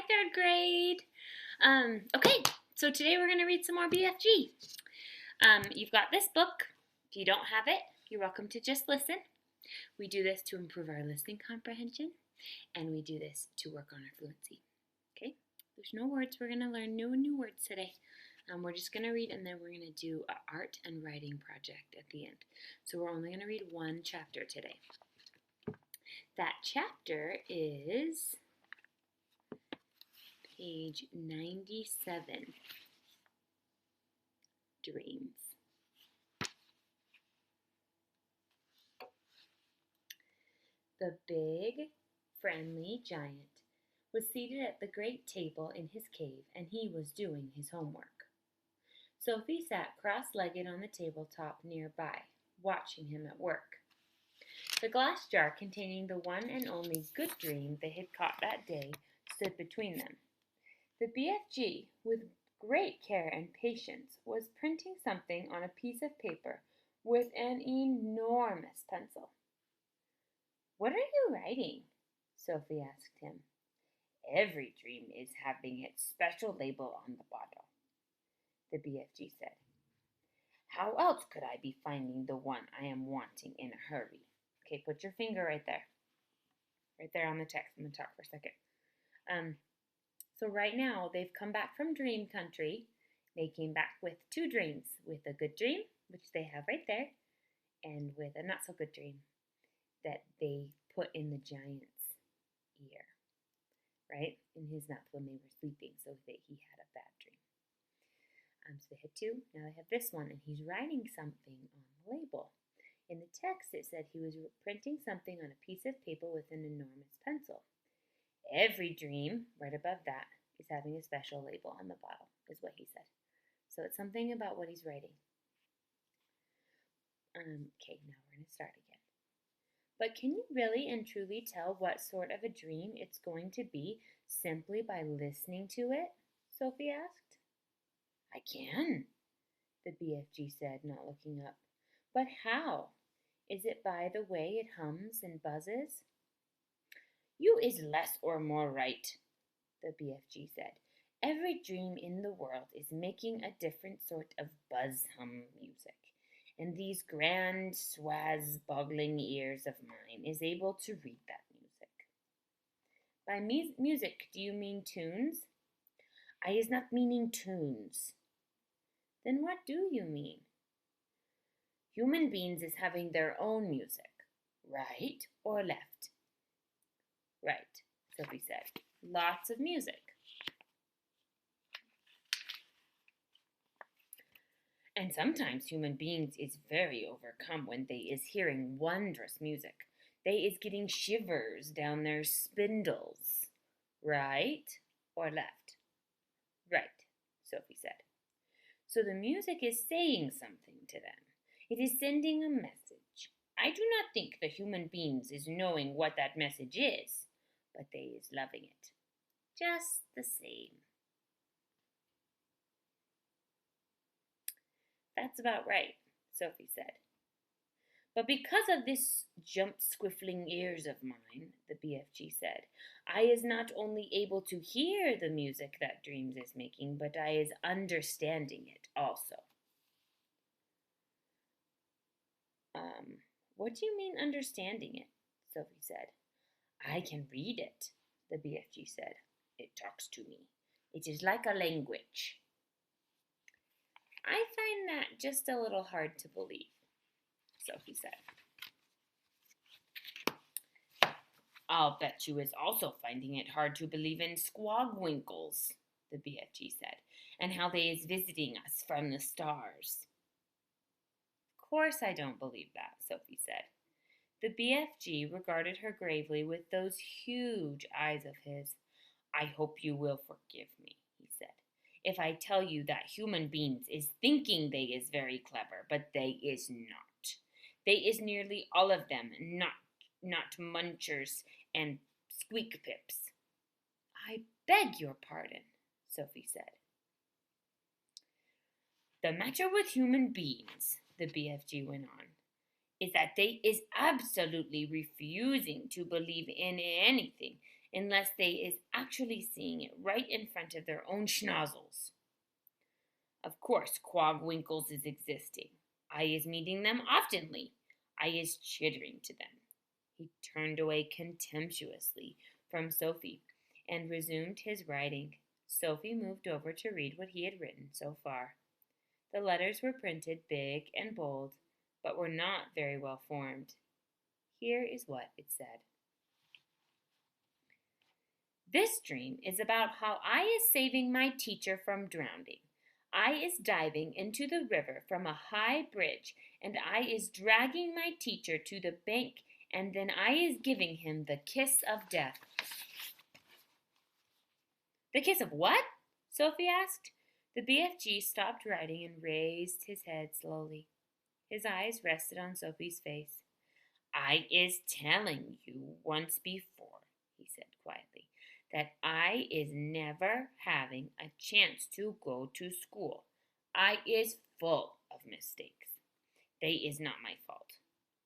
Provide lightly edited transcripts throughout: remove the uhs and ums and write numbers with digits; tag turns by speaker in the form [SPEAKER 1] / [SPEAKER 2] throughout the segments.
[SPEAKER 1] third grade. Okay, so today we're going to read some more BFG. You've got this book. If you don't have it, you're welcome to just listen. We do this to improve our listening comprehension, and we do this to work on our fluency. Okay, there's no words. We're going to learn new words today. We're just going to read, and then we're going to do an art and writing project at the end. So we're only going to read one chapter today. That chapter is page 97, Dreams. The big, friendly giant was seated at the great table in his cave, and he was doing his homework. Sophie sat cross-legged on the tabletop nearby, watching him at work. The glass jar containing the one and only good dream they had caught that day stood between them. The BFG, with great care and patience, was printing something on a piece of paper with an enormous pencil. "What are you writing?" Sophie asked him. "Every dream is having its special label on the bottle," the BFG said. "How else could I be finding the one I am wanting in a hurry?" Okay, put your finger right there. Right there on the text. I'm going to talk for a second. So right now, they've come back from dream country. They came back with two dreams, with a good dream, which they have right there, and with a not so good dream that they put in the giant's ear, right? In his mouth when they were sleeping, so that he had a bad dream. So they had two. Now they have this one, and he's writing something on the label. In the text, it said he was printing something on a piece of paper with an enormous pencil. Every dream, right above that, is having a special label on the bottle, is what he said. So it's something about what he's writing. Okay, now we're going to start again. "But can you really and truly tell what sort of a dream it's going to be simply by listening to it?" Sophie asked. "I can," the BFG said, not looking up. "But how? Is it by the way it hums and buzzes?" "You is less or more right," the BFG said. "Every dream in the world is making a different sort of buzz-hum music, and these grand, swaz-boggling ears of mine is able to read that music." "By music, do you mean tunes?" "I is not meaning tunes." "Then what do you mean?" "Human beings is having their own music. Right or left?" "Right," Sophie said. "Lots of music." "And sometimes human beings is very overcome when they is hearing wondrous music. They is getting shivers down their spindles. Right or left?" "Right," Sophie said. "So the music is saying something to them. It is sending a message. I do not think the human beings is knowing what that message is, but they is loving it. Just the same." "That's about right," Sophie said. "But because of this jump-squiffling ears of mine," the BFG said, "I is not only able to hear the music that dreams is making, but I is understanding it also." "What do you mean understanding it?" Sophie said. "I can read it," the BFG said. "It talks to me. It is like a language." "I find that just a little hard to believe," Sophie said. "I'll bet you is also finding it hard to believe in squogwinkles," the BFG said, "and how they is visiting us from the stars." "Of course I don't believe that," Sophie said. The BFG regarded her gravely with those huge eyes of his. "I hope you will forgive me," he said, "if I tell you that human beings is thinking they is very clever, but they is not. They is nearly all of them not munchers and squeak pips." "I beg your pardon," Sophie said. "The matter with human beings," the BFG went on, "is that they is absolutely refusing to believe in anything unless they is actually seeing it right in front of their own schnozzles. Of course, Quogwinkles is existing. I is meeting them oftenly. I is chittering to them. He turned away contemptuously from Sophie and resumed his writing. Sophie moved over to read what he had written so far. The letters were printed big and bold, but were not very well formed. Here is what it said. This dream is about how I is saving my teacher from drowning. I is diving into the river from a high bridge, and I is dragging my teacher to the bank, and then I is giving him the kiss of death. The kiss of what? Sophie asked. The BFG stopped writing and raised his head slowly. His eyes rested on Sophie's face. I is telling you once before, he said quietly, that I is never having a chance to go to school. I is full of mistakes. They is not my fault.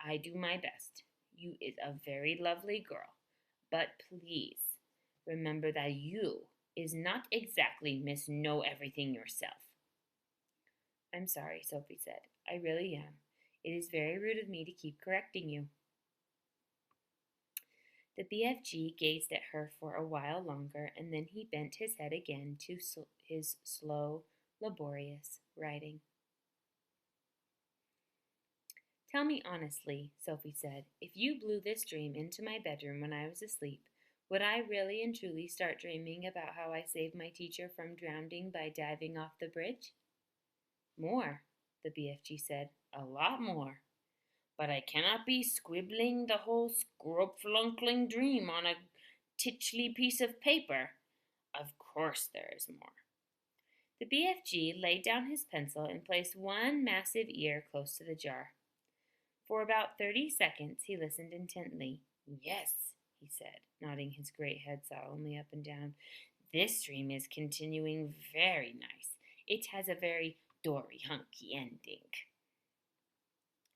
[SPEAKER 1] I do my best. You is a very lovely girl, but please remember that you is not exactly Miss Know Everything yourself. I'm sorry, Sophie said. I really am. It is very rude of me to keep correcting you. The BFG gazed at her for a while longer, and then he bent his head again to his slow, laborious writing. Tell me honestly, Sophie said, if you blew this dream into my bedroom when I was asleep, would I really and truly start dreaming about how I saved my teacher from drowning by diving off the bridge? More, the BFG said, a lot more. But I cannot be scribbling the whole scroflunkling dream on a titchly piece of paper. Of course there is more. The BFG laid down his pencil and placed one massive ear close to the jar. For about 30 seconds he listened intently. Yes, he said, nodding his great head solemnly up and down. This dream is continuing very nice. It has a very dory-hunky ending.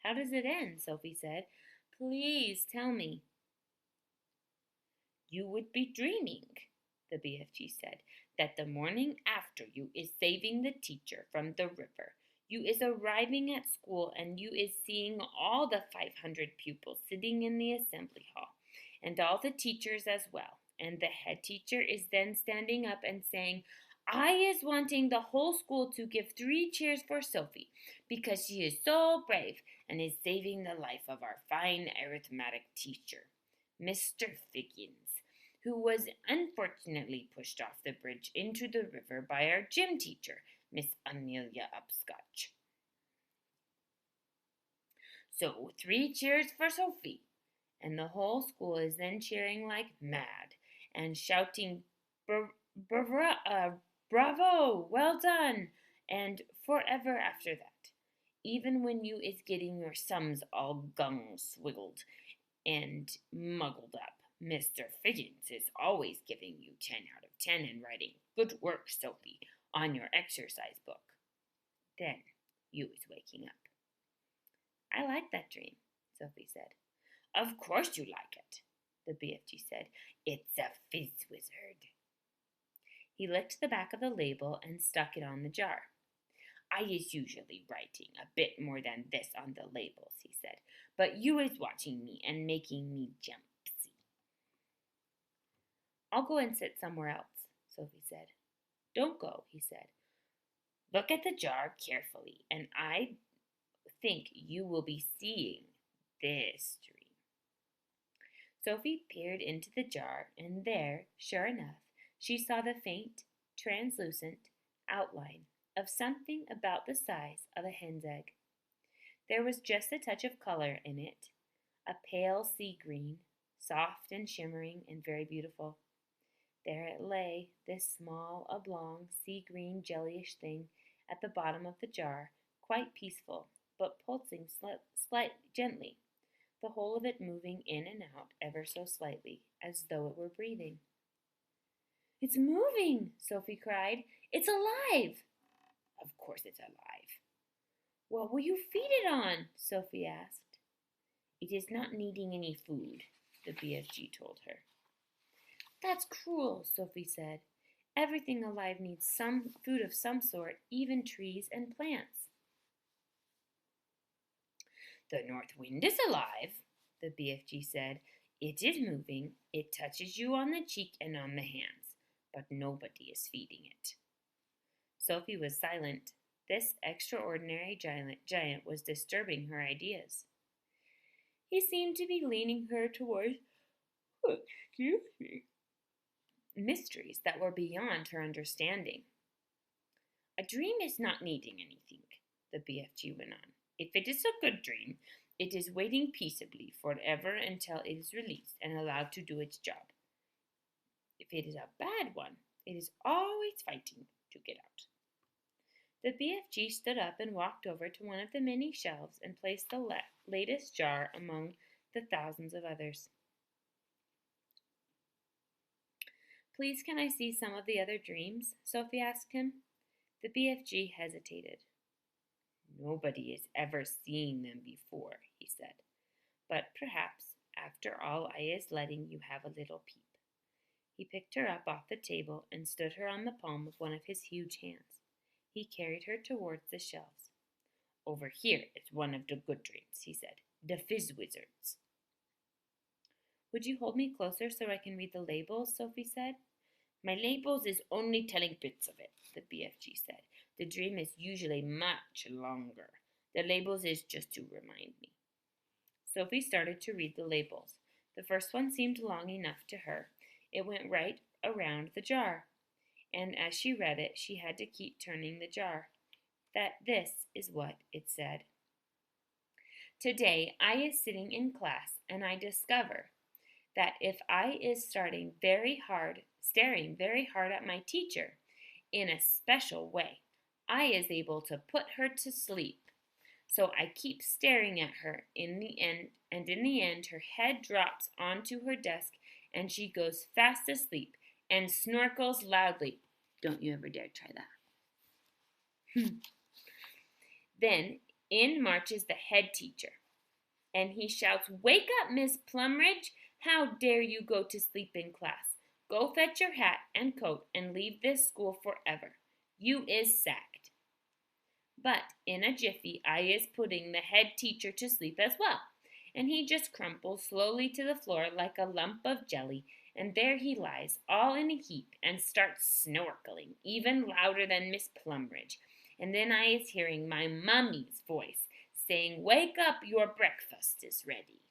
[SPEAKER 1] How does it end? Sophie said. Please tell me. You would be dreaming, the BFG said, that the morning after you is saving the teacher from the river. You is arriving at school and you is seeing all the 500 pupils sitting in the assembly hall, and all the teachers as well. And the head teacher is then standing up and saying, I is wanting the whole school to give 3 cheers for Sophie, because she is so brave and is saving the life of our fine arithmetic teacher, Mr. Figgins, who was unfortunately pushed off the bridge into the river by our gym teacher, Miss Amelia Upscotch. So 3 cheers for Sophie, and the whole school is then cheering like mad and shouting, bravo, well done, and forever after that, even when you is getting your sums all swiggled and muggled up. Mr. Figgins is always giving you 10 out of 10 in writing good work, Sophie, on your exercise book. Then you is waking up. I like that dream, Sophie said. Of course you like it, the BFG said. It's a fizz wizard. He licked the back of the label and stuck it on the jar. I is usually writing a bit more than this on the labels, he said, but you is watching me and making me jumpsy. I'll go and sit somewhere else, Sophie said. Don't go, he said. Look at the jar carefully, and I think you will be seeing this dream. Sophie peered into the jar, and there, sure enough, she saw the faint, translucent outline of something about the size of a hen's egg. There was just a touch of color in it, a pale sea green, soft and shimmering and very beautiful. There it lay, this small, oblong, sea green, jellyish thing at the bottom of the jar, quite peaceful, but pulsing gently, the whole of it moving in and out ever so slightly, as though it were breathing. It's moving, Sophie cried. It's alive. Of course it's alive. What will you feed it on? Sophie asked. It is not needing any food, the BFG told her. That's cruel, Sophie said. Everything alive needs some food of some sort, even trees and plants. The north wind is alive, the BFG said. It is moving. It touches you on the cheek and on the hands, but nobody is feeding it. Sophie was silent. This extraordinary giant was disturbing her ideas. He seemed to be leaning her toward, mysteries that were beyond her understanding. A dream is not needing anything, the BFG went on. If it is a good dream, it is waiting peaceably forever until it is released and allowed to do its job. If it is a bad one, it is always fighting to get out. The BFG stood up and walked over to one of the many shelves and placed the latest jar among the thousands of others. Please, can I see some of the other dreams? Sophie asked him. The BFG hesitated. Nobody has ever seen them before, he said. But perhaps, after all, I is letting you have a little peep. He picked her up off the table and stood her on the palm of one of his huge hands. He carried her towards the shelves. Over here is one of the good dreams, he said. The Fizz Wizards. Would you hold me closer so I can read the labels? Sophie said. My labels is only telling bits of it, the BFG said. The dream is usually much longer. The labels is just to remind me. Sophie started to read the labels. The first one seemed long enough to her. It went right around the jar, and as she read it, she had to keep turning the jar. This is what it said. Today, I is sitting in class, and I discover that if I is staring very hard at my teacher in a special way, I is able to put her to sleep. So I keep staring at her in the end her head drops onto her desk and she goes fast asleep and snorkles loudly. Don't you ever dare try that. Then in marches the head teacher, and he shouts, Wake up, Miss Plumridge! How dare you go to sleep in class? Go fetch your hat and coat and leave this school forever. You is sacked. But in a jiffy, I is putting the head teacher to sleep as well, and he just crumples slowly to the floor like a lump of jelly, and there he lies, all in a heap, and starts snorkeling, even louder than Miss Plumridge. And then I is hearing my mummy's voice saying, Wake up, your breakfast is ready.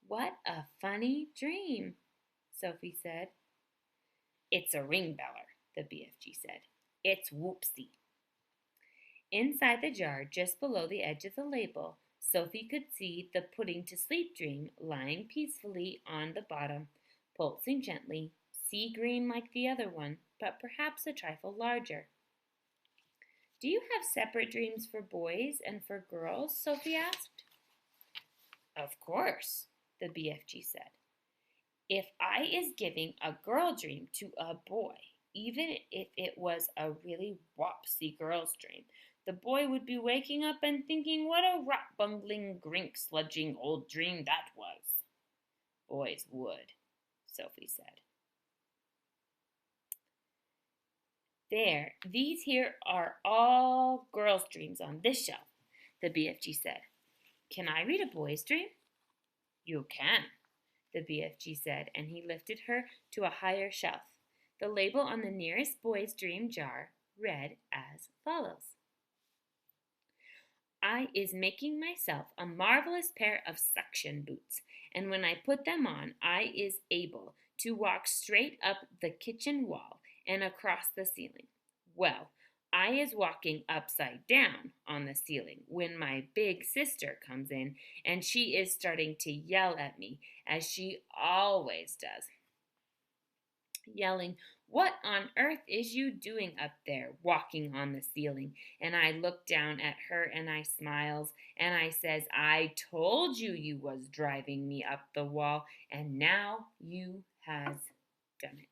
[SPEAKER 1] What a funny dream, Sophie said. It's a ring beller, the BFG said. It's Whoopsie. Inside the jar, just below the edge of the label, Sophie could see the putting to sleep dream lying peacefully on the bottom, pulsing gently, sea green like the other one, but perhaps a trifle larger. Do you have separate dreams for boys and for girls? Sophie asked. Of course, the BFG said. If I is giving a girl dream to a boy, even if it was a really wopsy girl's dream, the boy would be waking up and thinking what a rot-bungling, grink-sludging old dream that was. Boys would, Sophie said. There, these here are all girls' dreams on this shelf, the BFG said. Can I read a boy's dream? You can, the BFG said, and he lifted her to a higher shelf. The label on the nearest boy's dream jar read as follows. I is making myself a marvelous pair of suction boots, and when I put them on, I is able to walk straight up the kitchen wall and across the ceiling. Well, I is walking upside down on the ceiling when my big sister comes in, and she is starting to yell at me, as she always does. Yelling, What on earth is you doing up there, walking on the ceiling? And I look down at her and I smiles, and I says, I told you you was driving me up the wall, and now you has done it.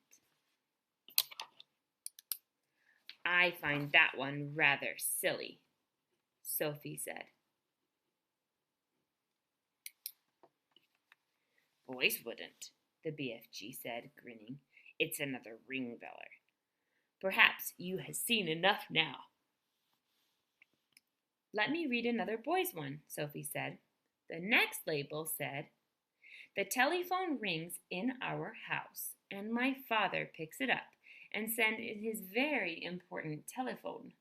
[SPEAKER 1] I find that one rather silly, Sophie said. Boys wouldn't, the BFG said, grinning. It's another ring beller. Perhaps you have seen enough now. Let me read another boy's one, Sophie said. The next label said, the telephone rings in our house, and my father picks it up and sends in his very important telephone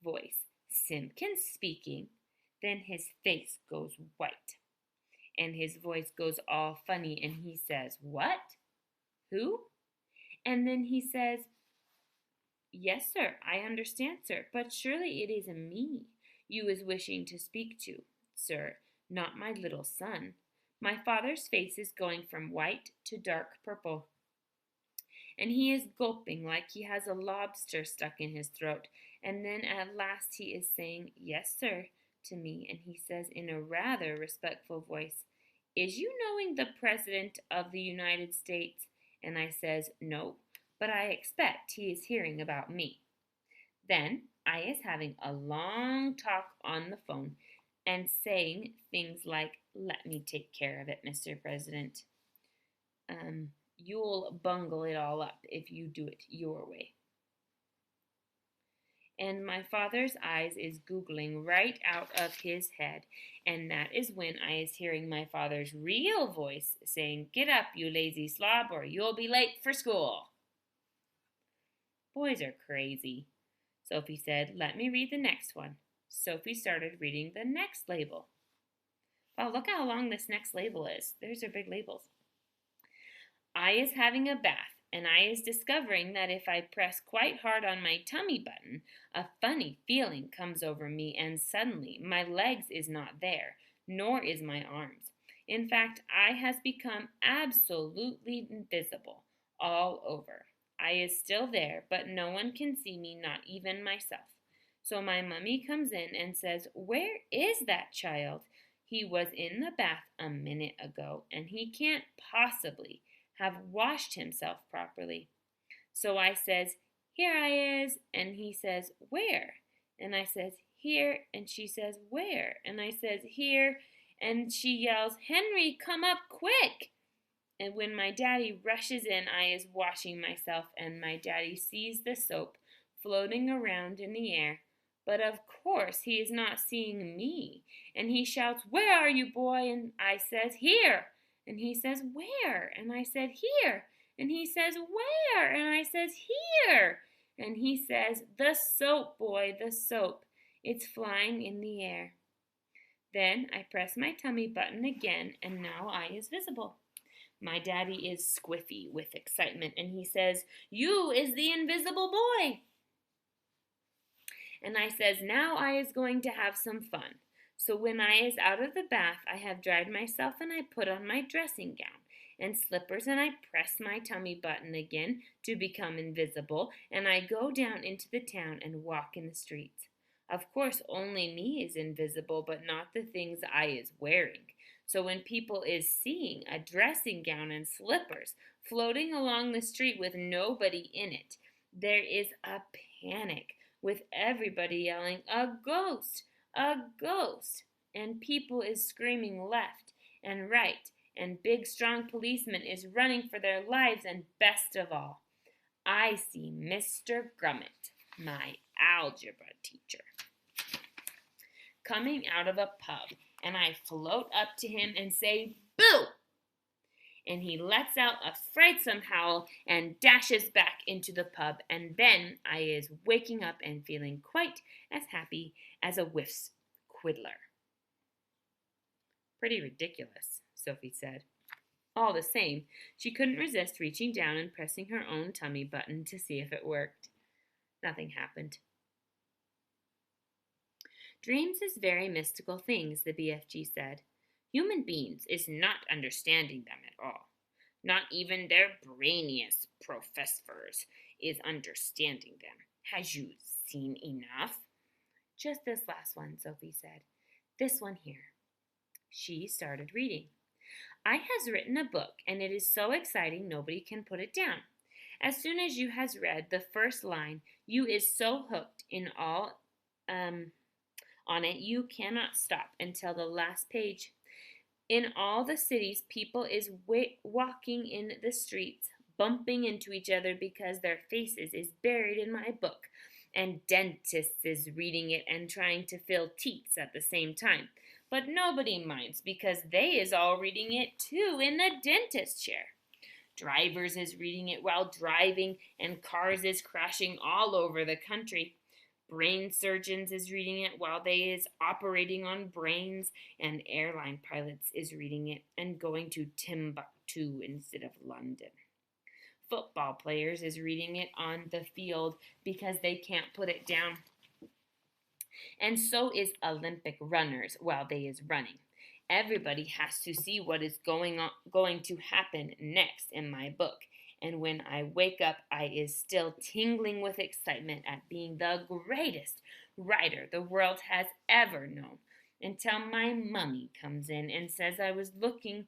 [SPEAKER 1] voice. Simpkins speaking. Then his face goes white, and his voice goes all funny, and he says, what? Who? And then he says, yes, sir, I understand, sir, but surely it is me you is wishing to speak to, sir, not my little son. My father's face is going from white to dark purple, and he is gulping like he has a lobster stuck in his throat, and then at last he is saying, yes, sir, to me, and he says in a rather respectful voice, is you knowing the President of the United States? And I says, no, but I expect he is hearing about me. Then I is having a long talk on the phone and saying things like, let me take care of it, Mr. President. You'll bungle it all up if you do it your way. And my father's eyes is googling right out of his head, and that is when I is hearing my father's real voice saying, get up, you lazy slob, or you'll be late for school. Boys are crazy, Sophie said. Let me read the next one. Sophie started reading the next label. Wow, look how long this next label is. Those are big labels. I is having a bath, and I is discovering that if I press quite hard on my tummy button, a funny feeling comes over me, and suddenly my legs is not there, nor is my arms. In fact, I has become absolutely invisible all over. I is still there, but no one can see me, not even myself. So my mummy comes in and says, where is that child? He was in the bath a minute ago, and he can't possibly have washed himself properly. So I says, here I is, and he says, where? And I says, here, and she says, where? And I says, here, and she yells, Henry, come up quick! And when my daddy rushes in, I is washing myself, and my daddy sees the soap floating around in the air. But of course he is not seeing me, and he shouts, where are you, boy? And I says, here. And he says, where? And I said, here. And he says, where? And I says, here. And he says, the soap, boy, the soap. It's flying in the air. Then I press my tummy button again, and now I is visible. My daddy is squiffy with excitement, and he says, you is the invisible boy. And I says, now I is going to have some fun. So when I is out of the bath, I have dried myself, and I put on my dressing gown and slippers, and I press my tummy button again to become invisible, and I go down into the town and walk in the streets. Of course, only me is invisible, but not the things I is wearing. So when people is seeing a dressing gown and slippers floating along the street with nobody in it, there is a panic with everybody yelling, a ghost, a ghost, and people is screaming left and right, and big strong policemen is running for their lives, and best of all, I see Mr. Grummet, my algebra teacher, coming out of a pub, and I float up to him and say, boo! And he lets out a frightsome howl and dashes back into the pub, and then I is waking up and feeling quite as happy as a whiff's quiddler. Pretty ridiculous, Sophie said. All the same, she couldn't resist reaching down and pressing her own tummy button to see if it worked. Nothing happened. Dreams is very mystical things, the BFG said. Human beings is not understanding them at all. Not even their brainiest professors is understanding them. Has you seen enough? Just this last one, Sophie said. This one here. She started reading. I has written a book, and it is so exciting nobody can put it down. As soon as you has read the first line, you is so hooked in all on it you cannot stop until the last page. In all the cities, people is walking in the streets, bumping into each other because their faces is buried in my book, and dentists is reading it and trying to fill teats at the same time. But nobody minds because they is all reading it too in the dentist chair. Drivers is reading it while driving, and cars is crashing all over the country. Brain surgeons is reading it while they is operating on brains, and airline pilots is reading it and going to Timbuktu instead of London. Football players is reading it on the field because they can't put it down. And so is Olympic runners while they is running. Everybody has to see what is going to happen next in my book. And when I wake up, I is still tingling with excitement at being the greatest writer the world has ever known. Until my mummy comes in and says I was looking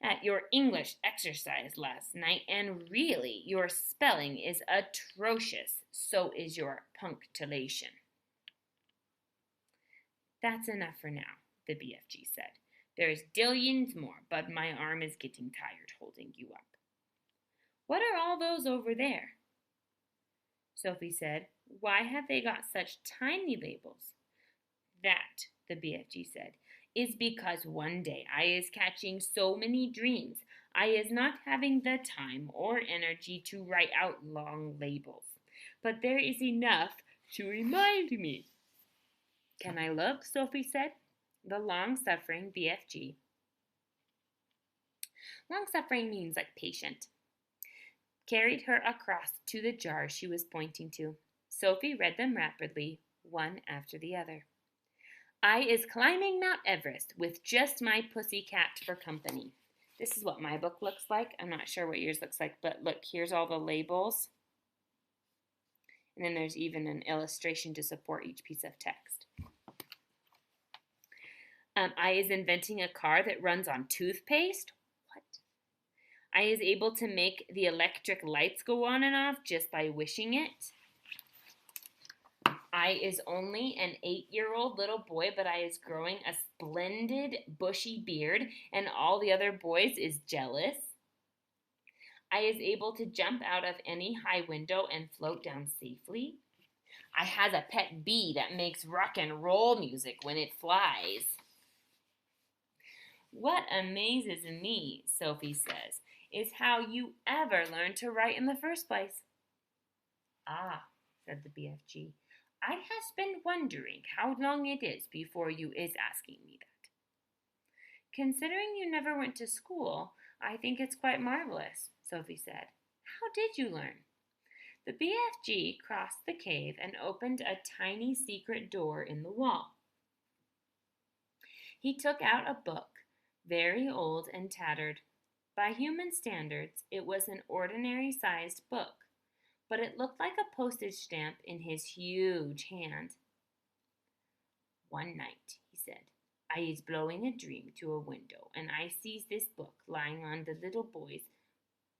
[SPEAKER 1] at your English exercise last night, and really, your spelling is atrocious. So is your punctuation. That's enough for now, the BFG said. There's dillions more, but my arm is getting tired holding you up. What are all those over there? Sophie said. Why have they got such tiny labels? That, the BFG said, is because one day I is catching so many dreams, I is not having the time or energy to write out long labels. But there is enough to remind me. Can I look? Sophie said. The long-suffering BFG. Long-suffering means like patient. Carried her across to the jars she was pointing to. Sophie read them rapidly, one after the other. I is climbing Mount Everest with just my pussycat for company. This is what my book looks like. I'm not sure what yours looks like, but look, here's all the labels. And then there's even an illustration to support each piece of text. I is inventing a car that runs on toothpaste. What? I is able to make the electric lights go on and off just by wishing it. I is only an 8-year-old little boy, but I is growing a splendid bushy beard, and all the other boys is jealous. I is able to jump out of any high window and float down safely. I has a pet bee that makes rock and roll music when it flies. What amazes me, Sophie says, is how you ever learned to write in the first place. Ah, said the BFG, I has been wondering how long it is before you is asking me that. Considering you never went to school, I think it's quite marvelous, Sophie said. How did you learn? The BFG crossed the cave and opened a tiny secret door in the wall. He took out a book, very old and tattered. By human standards, it was an ordinary-sized book, but it looked like a postage stamp in his huge hand. One night, he said, I is blowing a dream to a window, and I sees this book lying on the little boy's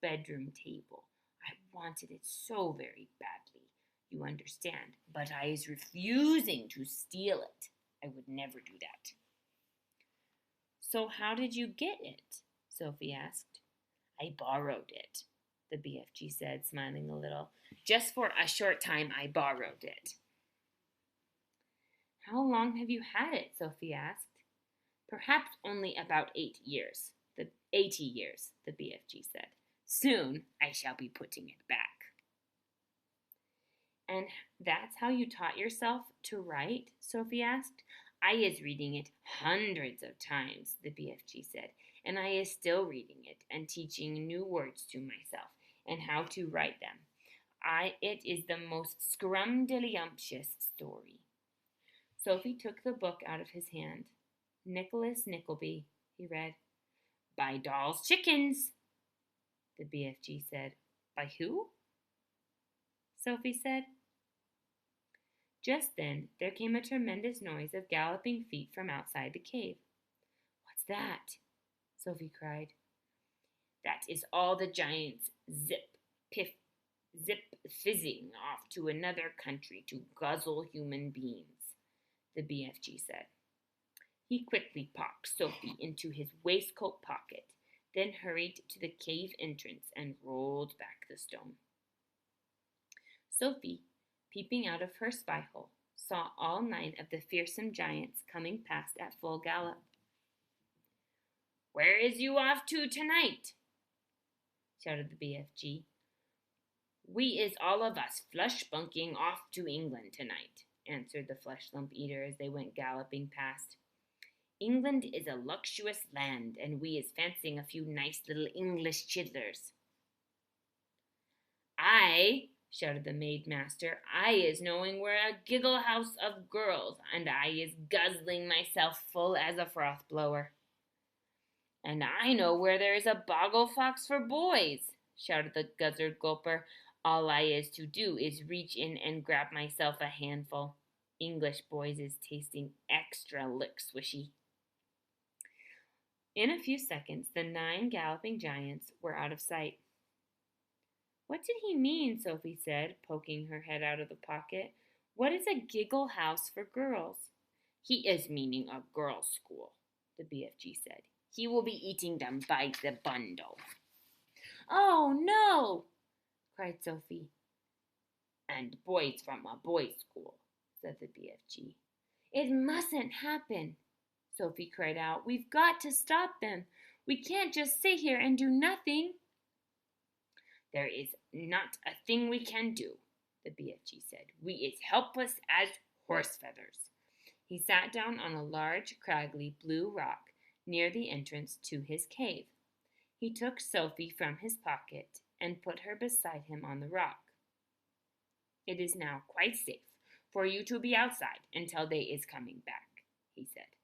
[SPEAKER 1] bedroom table. I wanted it so very badly, you understand, but I is refusing to steal it. I would never do that. So how did you get it? Sophie asked. I borrowed it, the BFG said, smiling a little. Just for a short time I borrowed it. How long have you had it? Sophie asked. Perhaps only about 8 years. 80 years, the BFG said. Soon I shall be putting it back. And that's how you taught yourself to write? Sophie asked. I is reading it hundreds of times, the BFG said, and I is still reading it and teaching new words to myself and how to write them. It is the most scrumdiddlyumptious story. Sophie took the book out of his hand. Nicholas Nickleby, he read. By Doll's Chickens, the BFG said. By who? Sophie said. Just then, there came a tremendous noise of galloping feet from outside the cave. What's that? Sophie cried. That is all the giants zip, piff, zip, fizzing off to another country to guzzle human beings, the BFG said. He quickly popped Sophie into his waistcoat pocket, then hurried to the cave entrance and rolled back the stone. Sophie, peeping out of her spy hole, saw all 9 of the fearsome giants coming past at full gallop. "Where is you off to tonight?" shouted the BFG. "We is all of us flush spunking off to England tonight," answered the flesh lump eater as they went galloping past. "England is a luxurious land, and we is fancying a few nice little English chidlers." "I," shouted the maid master, "I is knowing where a giggle house of girls, and I is guzzling myself full as a froth blower." "And I know where there is a boggle fox for boys," shouted the guzzard gulper. "All I is to do is reach in and grab myself a handful. English boys is tasting extra lick swishy." In a few seconds, the 9 galloping giants were out of sight. "What did he mean?" Sophie said, poking her head out of the pocket. "What is a giggle house for girls?" "He is meaning a girls' school," the BFG said. "He will be eating them by the bundle." "Oh, no!" cried Sophie. "And boys from a boys' school," said the BFG. "It mustn't happen," Sophie cried out. "We've got to stop them. We can't just sit here and do nothing." "There is not a thing we can do," the BFG said. "We is helpless as horse feathers." He sat down on a large, craggy blue rock near the entrance to his cave. He took Sophie from his pocket and put her beside him on the rock. "It is now quite safe for you to be outside until day is coming back," he said.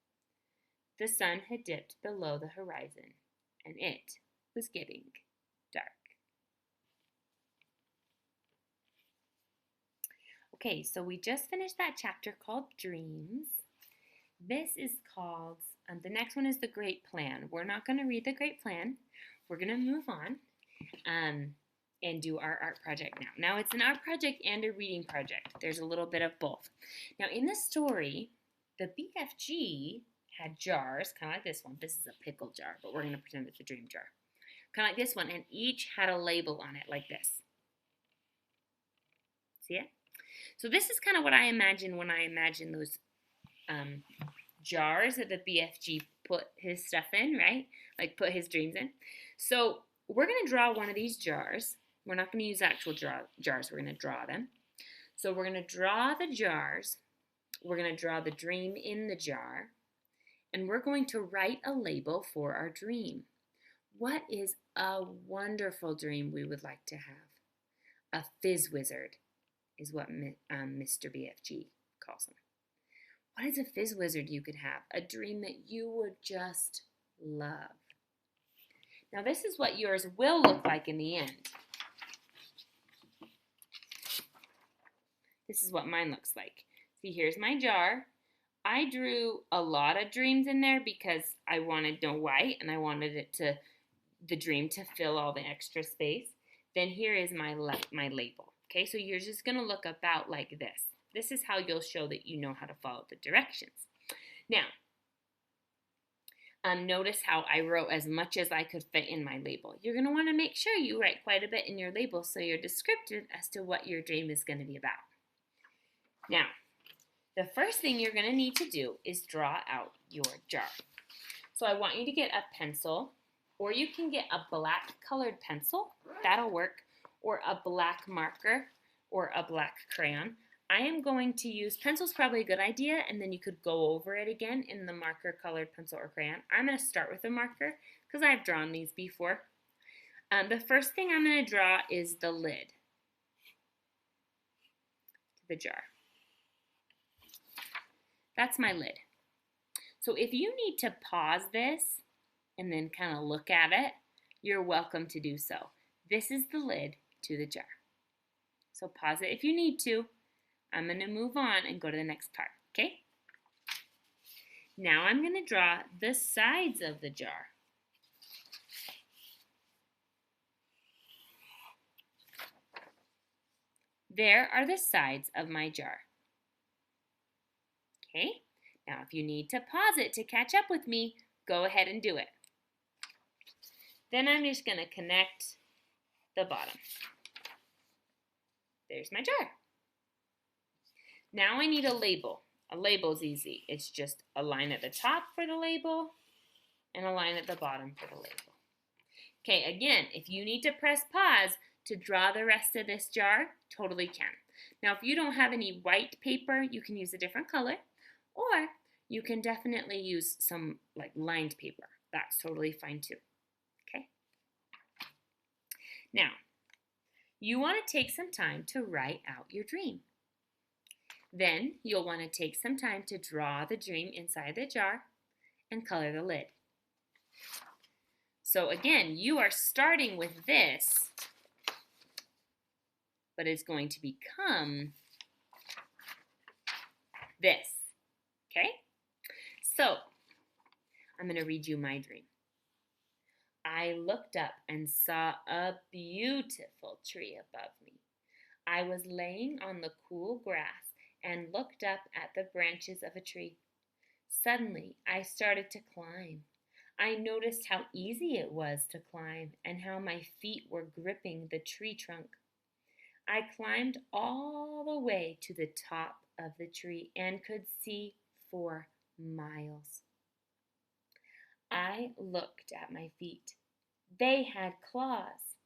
[SPEAKER 1] The sun had dipped below the horizon, and it was getting dark. Okay, so we just finished that chapter called Dreams. This is called, the next one is The Great Plan. We're not going to read The Great Plan. We're going to move on and do our art project now. Now, it's an art project and a reading project. There's a little bit of both. Now, in the story, the BFG had jars, kind of like this one. This is a pickle jar, but we're going to pretend it's a dream jar. Kind of like this one, and each had a label on it like this. See it? So this is kind of what I imagine when I imagine those jars that the BFG put his stuff in, right? Like put his dreams in. So we're going to draw one of these jars. We're not going to use actual jars. We're going to draw them. So we're going to draw the jars. We're going to draw the dream in the jar. And we're going to write a label for our dream. What is a wonderful dream we would like to have? A fizz wizard is what Mr. BFG calls him. What is a fizz wizard you could have? A dream that you would just love. Now this is what yours will look like in the end. This is what mine looks like. See, here's my jar. I drew a lot of dreams in there because I wanted no white and I wanted the dream to fill all the extra space. Then here is my label. Okay, so yours is going to look about like this. This is how you'll show that you know how to follow the directions. Now, notice how I wrote as much as I could fit in my label. You're going to want to make sure you write quite a bit in your label so you're descriptive as to what your dream is going to be about. Now, the first thing you're going to need to do is draw out your jar. So I want you to get a pencil, or you can get a black colored pencil. That'll work. Or a black marker, or a black crayon. I am going to use, pencil's probably a good idea, and then you could go over it again in the marker, colored pencil, or crayon. I'm going to start with a marker, because I've drawn these before. The first thing I'm going to draw is the lid to the jar. That's my lid. So if you need to pause this and then kind of look at it, you're welcome to do so. This is the lid to the jar. So pause it if you need to. I'm going to move on and go to the next part, okay? Now I'm going to draw the sides of the jar. There are the sides of my jar. Okay? Now, if you need to pause it to catch up with me, go ahead and do it. Then I'm just going to connect the bottom. There's my jar. Now I need a label. A label's easy. It's just a line at the top for the label and a line at the bottom for the label. Okay, again, if you need to press pause to draw the rest of this jar, totally can. Now, if you don't have any white paper, you can use a different color, or you can definitely use some like lined paper. That's totally fine too. Okay? Now, you want to take some time to write out your dream. Then you'll want to take some time to draw the dream inside the jar and color the lid. So again, you are starting with this, but it's going to become this. Okay? So, I'm going to read you my dream. I looked up and saw a beautiful tree above me. I was laying on the cool grass and looked up at the branches of a tree. Suddenly, I started to climb. I noticed how easy it was to climb and how my feet were gripping the tree trunk. I climbed all the way to the top of the tree and could see for miles. I looked at my feet. They had claws.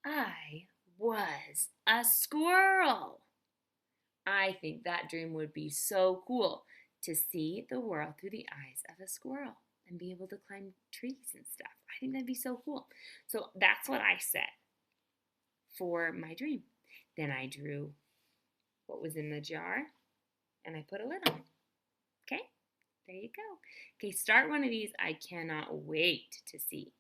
[SPEAKER 1] I was a squirrel. I think that dream would be so cool, to see the world through the eyes of a squirrel and be able to climb trees and stuff. I think that'd be so cool. So that's what I said for my dream. Then I drew what was in the jar and I put a lid on it. Okay, there you go. Okay, start one of these. I cannot wait to see.